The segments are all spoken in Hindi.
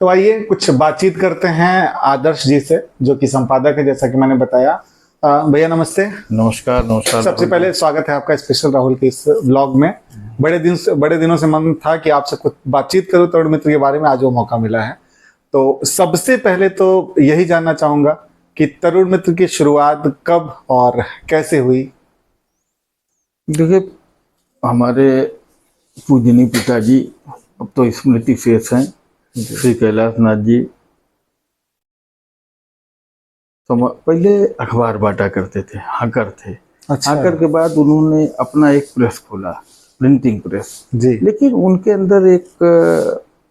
तो आइए कुछ बातचीत करते हैं आदर्श जी से, जो कि संपादक है, जैसा कि मैंने बताया। भैया नमस्ते। नमस्कार। नमस्कार सबसे पहले स्वागत है आपका स्पेशल राहुल के इस व्लॉग में। बड़े दिनों से मन था कि आपसे कुछ बातचीत करूं तरुण मित्र के बारे में, आज वो मौका मिला है। तो सबसे पहले तो यही जानना चाहूंगा कि तरुण मित्र की शुरुआत कब और कैसे हुई। देखिए, हमारे पूजनीय पिताजी अब तो स्मृति शेष हैं, श्री कैलाश नाथ जी। पहले अखबार बांटा करते थे, हाकर थे। अच्छा। हाकर के बाद उन्होंने अपना एक प्रेस खोला, प्रिंटिंग प्रेस जी। लेकिन उनके अंदर एक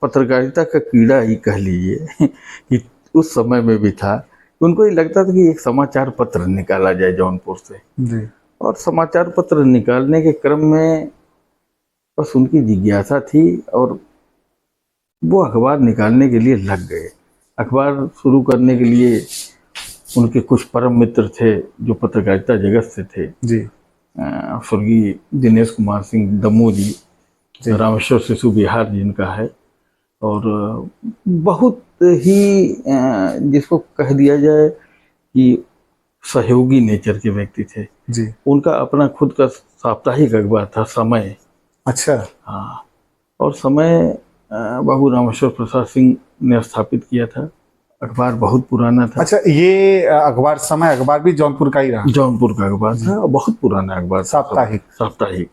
पत्रकारिता का कीड़ा ही कह लीजिए कि उस समय में भी था। उनको ये लगता था कि एक समाचार पत्र निकाला जाए जौनपुर से, जी। और समाचार पत्र निकालने के क्रम में बस उनकी जिज्ञासा थी और वो अखबार निकालने के लिए लग गए। अखबार शुरू करने के लिए उनके कुछ परम मित्र थे जो पत्रकारिता जगत से थे। जी। स्वर्गीय दिनेश कुमार सिंह दमू जी, रामेश्वर शिशु बिहार जिनका है, और बहुत ही जिसको कह दिया जाए कि सहयोगी नेचर के व्यक्ति थे। जी। उनका अपना खुद का साप्ताहिक अखबार था, समय। अच्छा। हाँ, और समय बाबू रामेश्वर प्रसाद सिंह ने स्थापित किया था। अखबार बहुत पुराना था। अच्छा, ये अखबार समय अखबार भी जौनपुर का ही रहा? जौनपुर का अखबार था, बहुत पुराना अखबार, साप्ताहिक।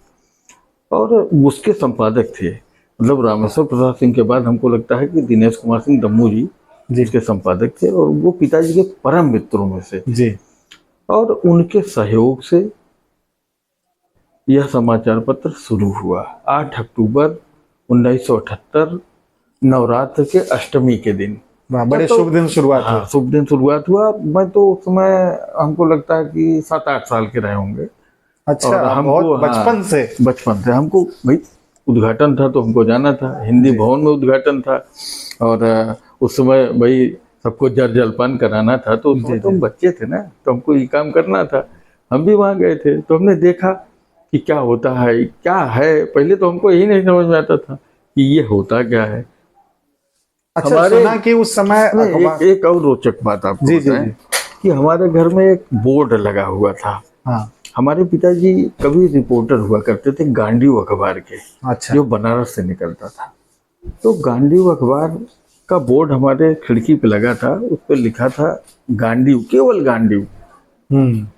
और उसके संपादक थे, मतलब रामेश्वर प्रसाद सिंह के बाद हमको लगता है कि दिनेश कुमार सिंह दम्मू जी जिसके संपादक थे, और वो पिताजी के परम मित्रों में से जी। और उनके सहयोग से यह समाचार पत्र शुरू हुआ 8 अक्टूबर 1978, नवरात्र के अष्टमी के दिन। बड़े शुभ दिन शुरुआत हुआ। शुभ दिन शुरुआत हुआ। मैं तो उस समय, हमको लगता है कि 7-8 साल के रहे होंगे। अच्छा, और हमको बचपन से हमको भाई उद्घाटन था तो हमको जाना था, हिंदी भवन में उद्घाटन था, और उस समय भाई सबको जलपान कराना था। तो उसमें तो हम बच्चे थे ना, तो हमको ये काम करना था। हम भी वहाँ गए थे, तो हमने देखा कि क्या होता है, क्या है। पहले तो हमको यही नहीं समझ में आता था कि ये होता क्या है। अच्छा, हमारे सुना कि उस समय एक और रोचक बात आपको बताएं कि हमारे घर में एक बोर्ड लगा हुआ था। हाँ। हमारे पिताजी कभी रिपोर्टर हुआ करते थे गांडीव अखबार के। अच्छा। जो बनारस से निकलता था। तो गांडीव अखबार का बोर्ड हमारे खिड़की पे लगा था, उस पर लिखा था गांडीव, केवल गांडीव,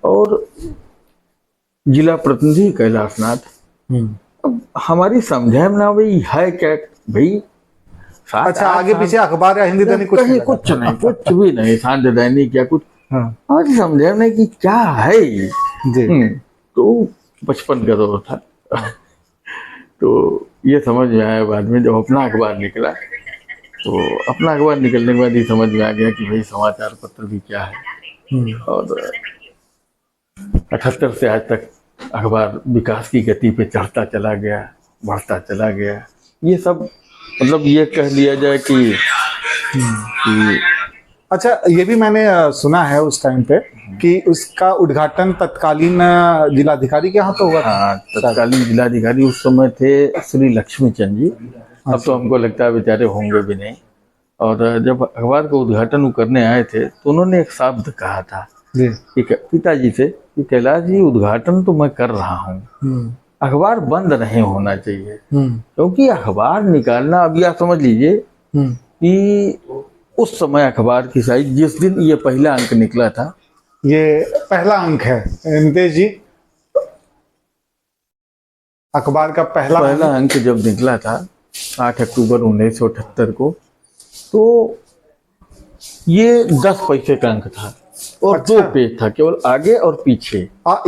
और जिला प्रतिनिधि कैलाश नाथ। अब हमारी समझे में ना भाई है क्या भाई। अच्छा, आगे पीछे अखबार या हिंदी दैनिक कुछ नहीं, कुछ भी नहीं, सांझ दैनिक या कुछ। और समझे नहीं कि क्या है। तो बचपन का दौर था। तो ये समझ में आया बाद में, जब अपना अखबार निकला, तो अपना अखबार निकलने के बाद ही समझ में आ गया कि भाई समाचार पत्र भी क्या है। और 78 से आज तक अखबार विकास की गति पे चढ़ता चला गया, बढ़ता चला गया। ये सब मतलब ये कह लिया जाए कि अच्छा, ये भी मैंने सुना है उस टाइम पे कि उसका उद्घाटन तत्कालीन जिलाधिकारी के यहाँ तो हुआ था। हाँ, तत्कालीन जिलाधिकारी उस समय थे श्री लक्ष्मी चंद जी। अब तो हमको लगता है बेचारे होंगे भी नहीं। और जब अखबार का उद्घाटन करने आए थे तो उन्होंने एक शब्द कहा था पिताजी से कि कैलाश जी, उद्घाटन तो मैं कर रहा हूँ, अखबार बंद नहीं होना चाहिए। क्योंकि अखबार निकालना, अब यह समझ लीजिए कि उस समय अखबार की साइज, जिस दिन ये पहला अंक निकला था, ये पहला अंक है नितेश जी, अखबार का पहला अंक जब निकला था 8 अक्टूबर 1978 को, तो ये 10 पैसे का अंक था और 2 पेज था, केवल आगे और पीछे।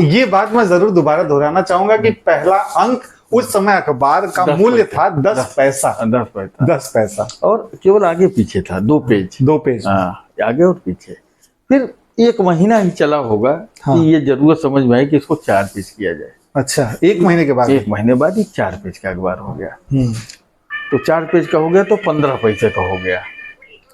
ये बात मैं जरूर दोबारा दोहराना चाहूंगा कि पहला अंक उस समय अखबार का मूल्य था 10 पैसा। 10 पैसा और केवल आगे पीछे था, 2 पेज। हाँ, आगे और पीछे। फिर 1 महीना ही चला होगा कि ये जरूरत समझ में आई कि इसको 4 पेज किया जाए। अच्छा, 1 महीने के बाद? 1 महीने बाद ही 4 पेज का अखबार हो गया। तो 4 पेज का हो गया तो 15 पैसे का हो गया।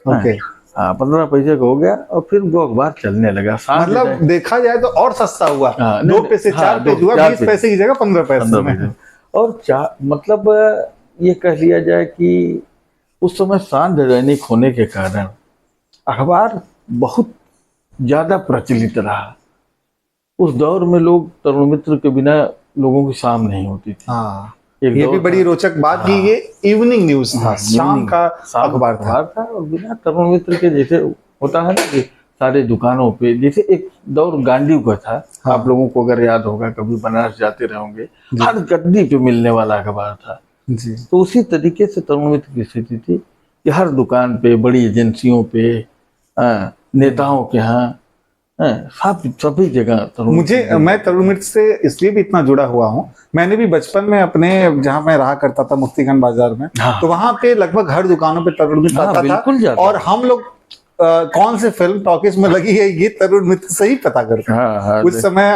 ओके। हाँ, 15 पैसे का हो गया और फिर वो अखबार चलने लगा। मतलब देखा जाए तो और सस्ता हुआ। 2 पैसे 4 पेज हुआ, 20 पैसे की जगह 15 पैसे। और मतलब ये कह लिया जाए कि उस समय सार्वजनिक होने के कारण अखबार बहुत ज्यादा प्रचलित रहा। उस दौर में लोग तरुण मित्र के बिना लोगों की शाम नहीं होती थी। हाँ, एक ये दौर भी बड़ी था। रोचक बात कि ये इवनिंग न्यूज था, शाम का अखबार था। और बिना तरुण मित्र के, जैसे होता है ना कि सारे दुकानों पे, जैसे एक दौर गांधी का था। हाँ। आप लोगों को अगर याद होगा, कभी बनारस जाते रहोगे, जी। हर गद्दी पे मिलने वाला अखबार था। जी। तो उसी तरीके से तरुण मित्र की स्थिति थी कि हर दुकान पे, बड़ी एजेंसियों पे, नेताओं के यहाँ, सभी जगह तरुण मुझे मित्र मैं तरुण मित्र से इसलिए भी इतना जुड़ा हुआ हूँ, मैंने भी बचपन में अपने, जहाँ मैं रहा करता था मुफ्तीगंज बाजार में, हाँ। तो वहां पे लगभग हर दुकानों पे तरुण मित्र हाँ, आता बिल्कुल था। जाता और हम लोग कौन से फिल्म टॉकीज में लगी है ये तरुण मित्र से ही पता करते। हाँ, उस समय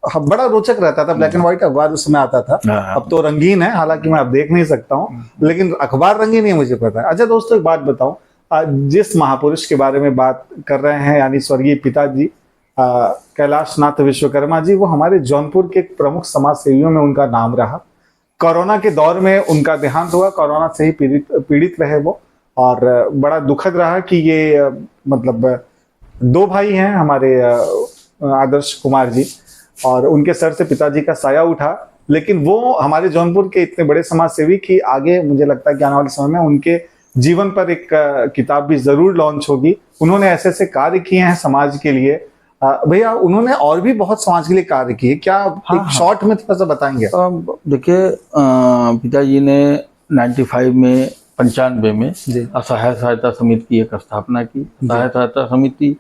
बड़ा रोचक रहता था, ब्लैक एंड व्हाइट अखबार उस समय आता था। हाँ। अब तो रंगीन है, हालांकि मैं अब देख नहीं सकता हूँ, लेकिन अखबार रंगीन ही मुझे पता है। अच्छा दोस्तों, एक बात बताऊं, जिस महापुरुष के बारे में बात कर रहे हैं, यानी स्वर्गीय पिताजी कैलाश नाथ विश्वकर्मा जी, वो हमारे जौनपुर के एक प्रमुख समाज सेवियों में उनका नाम रहा। कोरोना के दौर में उनका देहांत हुआ, कोरोना से ही पीड़ित रहे वो। और बड़ा दुखद रहा कि ये मतलब दो भाई हैं हमारे, आदर्श कुमार जी, और उनके सर से पिताजी का साया उठा। लेकिन वो हमारे जौनपुर के इतने बड़े समाज सेवी कि आगे मुझे लगता है कि आने वाले समय में उनके जीवन पर एक किताब भी जरूर लॉन्च होगी। उन्होंने ऐसे ऐसे कार्य किए हैं समाज के लिए। भैया, उन्होंने और भी बहुत समाज के लिए कार्य किए, क्या एक शॉर्ट में थोड़ा सा बताएंगे? देखिए, पिताजी ने 95 में, 95 में असहाय सहायता समिति की एक स्थापना की। असहाय सहायता समिति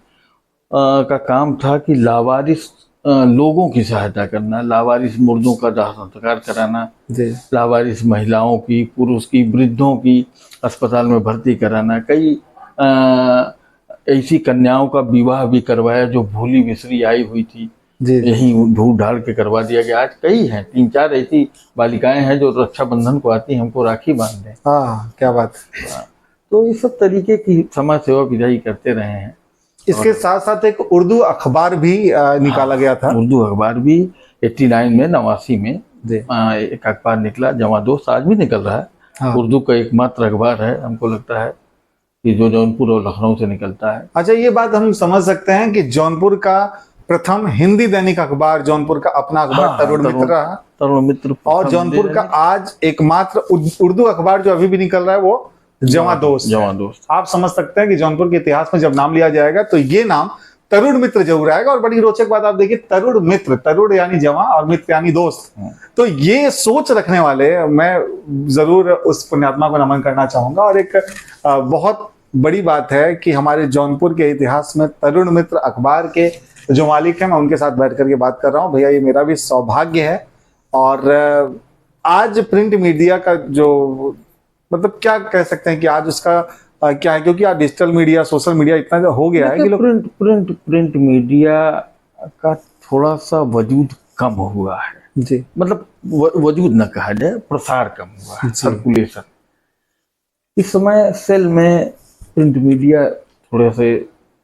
का काम था कि लावारिस लोगों की सहायता करना, लावारिस मुर्दों का दाह संस्कार कराना, लावारिस महिलाओं की, पुरुष की, वृद्धों की अस्पताल में भर्ती कराना। कई ऐसी कन्याओं का विवाह भी करवाया जो भूली बिसरी आई हुई थी, यही ढूंढ ढाल के करवा दिया गया। आज कई हैं, 3-4 ऐसी बालिकाएं हैं जो रक्षाबंधन को आती, हमको राखी बांध दें। हाँ, क्या बात। तो इस सब तरीके की समाज सेवा पिताजी करते रहे हैं। इसके साथ साथ एक उर्दू अखबार भी निकाला गया था। उर्दू अखबार भी 89 में, 89 में एक अखबार निकला, जमा दोस्त, आज भी निकल रहा है। हाँ। उर्दू का एकमात्र अखबार है, हमको लगता है, कि जो जौनपुर और लखनऊ से निकलता है। अच्छा, ये बात हम समझ सकते हैं कि जौनपुर का प्रथम हिंदी दैनिक अखबार, जौनपुर का अपना अखबार तरुण मित्र रहा। तरुण मित्र। और जौनपुर का आज एकमात्र उर्दू अखबार जो अभी भी निकल रहा है वो जमा दोस्त। आप समझ सकते हैं कि जौनपुर के इतिहास में जब नाम लिया जाएगा तो ये नाम तरुण मित्र जरूर आएगा। और बड़ी रोचक बात आप देखिए, तरुण मित्र, तरुण यानी जमा और मित्र यानी दोस्त। तो ये सोच रखने वाले, मैं जरूर उस पुण्यात्मा को नमन करना चाहूंगा। और एक बहुत बड़ी बात है कि हमारे जौनपुर के इतिहास में तरुण मित्र अखबार के जो मालिक हैं, मैं उनके साथ बैठ करके बात कर रहा हूँ। भैया, ये मेरा भी सौभाग्य है। और आज प्रिंट मीडिया का जो मतलब क्या कह सकते हैं कि आज उसका क्या है, क्योंकि आज डिजिटल मीडिया, सोशल मीडिया इतना हो गया है कि लोग प्रिंट मीडिया का थोड़ा सा वजूद कम हुआ है जी। मतलब वजूद न कहा जाए, प्रसार कम हुआ है, सर्कुलेशन। इस समय सेल में प्रिंट मीडिया थोड़े से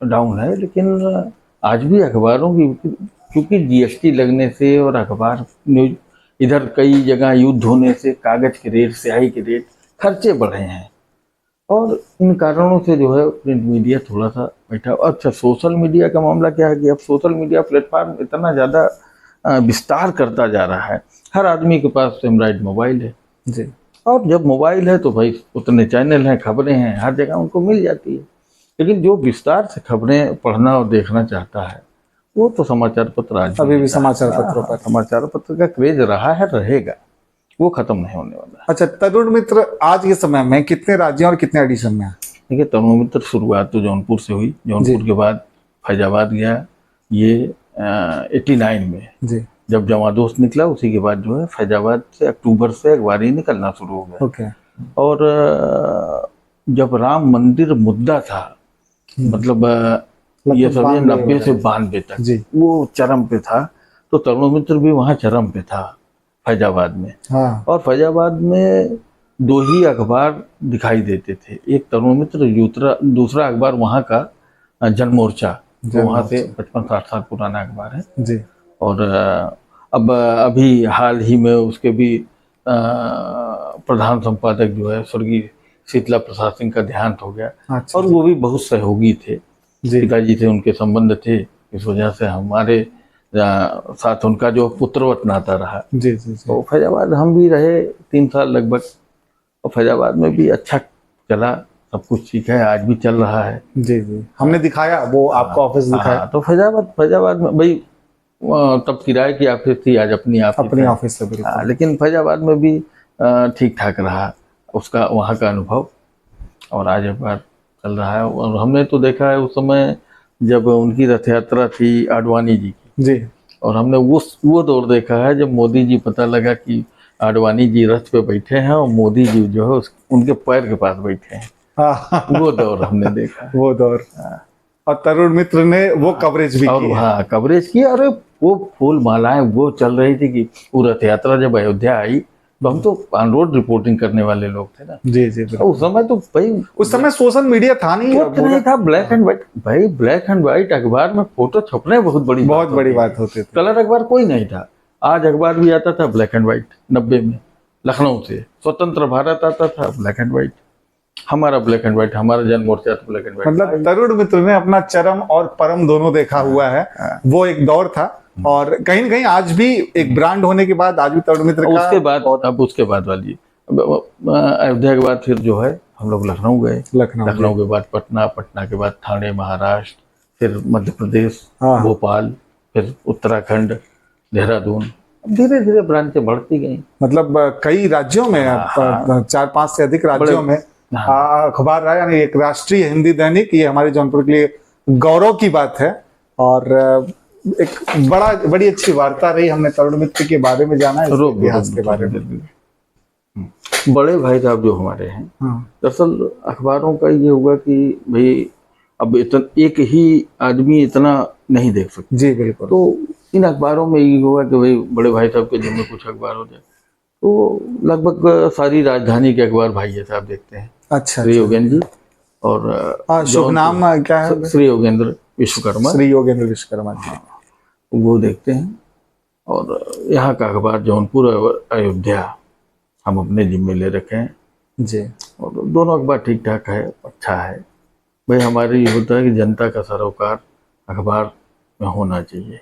डाउन है, लेकिन आज भी अखबारों की, क्योंकि जीएसटी लगने से और अखबार न्यूज, इधर कई जगह युद्ध होने से कागज के रेट, स्याही के रेट, खर्चे बढ़े हैं। और इन कारणों से जो है प्रिंट मीडिया थोड़ा सा बैठा। अच्छा, सोशल मीडिया का मामला क्या है कि अब सोशल मीडिया प्लेटफॉर्म इतना ज़्यादा विस्तार करता जा रहा है। हर आदमी के पास एंड्रॉइड मोबाइल है जी। और जब मोबाइल है तो भाई उतने चैनल हैं, खबरें हैं, हर जगह उनको मिल जाती है। लेकिन जो विस्तार से खबरें पढ़ना और देखना चाहता है वो तो समाचार पत्र आज अभी भी समाचार पत्रों पर, समाचार पत्र का क्रेज रहा है, रहेगा, वो खत्म नहीं होने वाला है। अच्छा, तरुण मित्र आज के समय में कितने राज्यों और कितने एडिशन में है? देखिए, तरुण मित्र शुरुआत तो जौनपुर से हुई, जौनपुर के बाद फैजाबाद गया, ये 89 में जी। जब जमा दोस्त निकला, उसी के बाद जो है फैजाबाद से अक्टूबर से अखबार ही निकलना शुरू हो गया। ओके। और जब राम मंदिर मुद्दा था, मतलब ये सब 90 से 92 तक वो चरम पे था, तो तरुण मित्र भी वहाँ चरम पे था, फैजाबाद में। हाँ। और फैजाबाद में 2 ही अखबार दिखाई देते थे, एक तरुण मित्र, दूसरा अखबार वहाँ का जनमोर्चा, जो वहाँ से 55-60 साल पुराना अखबार है जी। और अब अभी हाल ही में उसके भी प्रधान संपादक जो है स्वर्गीय शीतला प्रसाद सिंह का देहांत हो गया। अच्छा और वो भी बहुत सहयोगी थे, जी पिताजी से उनके संबंध थे, इस वजह से हमारे साथ उनका जो पुत्रवत नाता रहा। जी जी जी तो फैजाबाद हम भी रहे 3 साल लगभग, और फैजाबाद में भी अच्छा चला, सब कुछ ठीक है, आज भी चल रहा है। जी जी हमने दिखाया वो आपका ऑफिस दिखाया। हाँ, तो फैजाबाद में भाई तब किराए की ऑफिस थी, आज अपनी ऑफिस अपनी है। ऑफिस से हाँ, बिल्कुल। लेकिन फैजाबाद में भी ठीक ठाक रहा उसका वहाँ का अनुभव, और आज एक बार चल रहा है। और हमने तो देखा है उस समय जब उनकी रथ यात्रा थी आडवाणी जी की, जी और हमने वो दौर देखा है जब मोदी जी, पता लगा कि आडवाणी जी रथ पे बैठे हैं और मोदी जी जो है उनके पैर के पास बैठे हैं। हाँ वो दौर हमने देखा है। वो दौर, और तरुण मित्र ने वो कवरेज भी और की है। हाँ, कवरेज की। अरे वो फूल मालाएं वो चल रही थी कि वो रथ यात्रा जब अयोध्या आई तो हम तो ऑन रोड रिपोर्टिंग करने वाले लोग थे ना। जी जी और बिल्कुल। उस समय तो भाई उस समय सोशल मीडिया था नहीं, कुछ नहीं था, ब्लैक एंड व्हाइट। भाई ब्लैक एंड व्हाइट अखबार में फोटो छपने बहुत बड़ी बहुत बड़ी होती बात थी। होती थी। कलर अखबार कोई नहीं था। आज अखबार भी आता था ब्लैक एंड व्हाइट, 90 में लखनऊ से स्वतंत्र भारत आता था ब्लैक एंड व्हाइट, हमारा ब्लैक एंड व्हाइट, हमारा जन मोर्चा तो ब्लैक एंड व्हाइट। मतलब तरुण मित्र ने अपना चरम और परम दोनों देखा हुआ है। वो एक दौर था, और कहीं न कहीं आज भी एक ब्रांड होने के बाद आज भी तरुण मित्र का। उसके बाद अब उसके बाद वाली अयोध्या के बाद फिर जो है हम लोग लखनऊ गए, लखनऊ के बाद पटना, पटना के बाद थाने महाराष्ट्र, फिर मध्य प्रदेश हाँ। भोपाल, फिर उत्तराखंड, देहरादून, धीरे धीरे ब्रांचें बढ़ती गई। मतलब कई राज्यों में, 4-5 से अधिक राज्यों में अखबार रहा, यानी एक राष्ट्रीय हिंदी दैनिक, ये हमारे जौनपुर के लिए गौरव की बात है। और एक बड़ी अच्छी वार्ता रही, हमने तरुण मित्र के बारे में जाना, इतिहास के बारे में। बड़े भाई साहब जो हमारे हैं, हाँ। दरअसल अखबारों का ये हुआ कि भाई अब एक ही आदमी इतना नहीं देख सकते। जी बिल्कुल। तो इन अखबारों में ये हुआ कि भाई बड़े भाई साहब के जिम्मे कुछ अखबार हो जाए, तो लगभग सारी राजधानी के अखबार भाई साहब देखते हैं। अच्छा, श्री योगेंद्र जी और शुभ नाम क्या है? श्री योगेंद्र विश्वकर्मा। श्री योगेंद्र विश्वकर्मा जी, वो देखते हैं। और यहाँ का अखबार जौनपुर और अयोध्या हम अपने जिम्मे ले रखे हैं जी। और दोनों अखबार ठीक ठाक है, अच्छा है। भाई हमारे ये होता है कि जनता का सरोकार अखबार में होना चाहिए।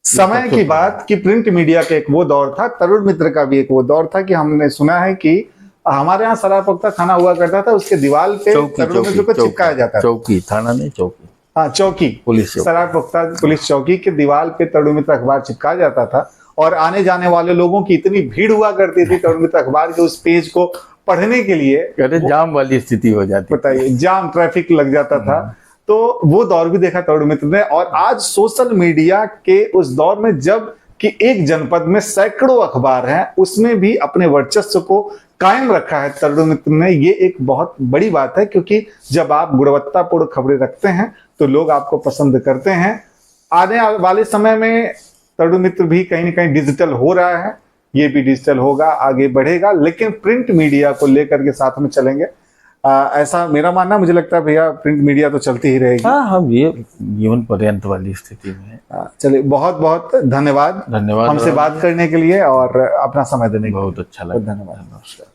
समय की बात कि प्रिंट मीडिया का एक वो दौर था, तरुण मित्र का भी एक वो दौर था कि हमने सुना है कि हमारे यहाँ सराय पुख्ता थाना हुआ करता था, उसके दीवार पे तरुण मित्र को चिपकाया जाता था। चौकी, थाना नहीं, चौकी। हाँ, चौकी, पुलिस चौकी। सराय पुख्ता पुलिस चौकी के दीवार पे तरुण मित्र अखबार चिपकाया जाता था, और आने जाने वाले लोगों की इतनी भीड़ हुआ करती थी तरुण मित्र अखबार के उस पेज को पढ़ने के लिए, जाम वाली स्थिति हो जाती, बताइए, जाम, ट्रैफिक लग जाता था। तो वो दौर भी देखा तरुण मित्र ने। और आज सोशल मीडिया के उस दौर में, जब कि एक जनपद में सैकड़ों अखबार हैं, उसमें भी अपने वर्चस्व को कायम रखा है तरुण मित्र ने। ये एक बहुत बड़ी बात है, क्योंकि जब आप गुणवत्तापूर्ण खबरें रखते हैं तो लोग आपको पसंद करते हैं। आने वाले समय में तरुण मित्र भी कहीं ना कहीं डिजिटल हो रहा है, ये भी डिजिटल होगा, आगे बढ़ेगा, लेकिन प्रिंट मीडिया को लेकर के साथ में चलेंगे, ऐसा मेरा मानना। मुझे लगता है भैया प्रिंट मीडिया तो चलती ही रहेगी। हाँ, हम ये जीवन पर्यंत वाली स्थिति में है। चलिए, बहुत बहुत धन्यवाद धन्यवाद हमसे बात करने के लिए और अपना समय देने के लिए। बहुत अच्छा लगा। धन्यवाद, नमस्कार।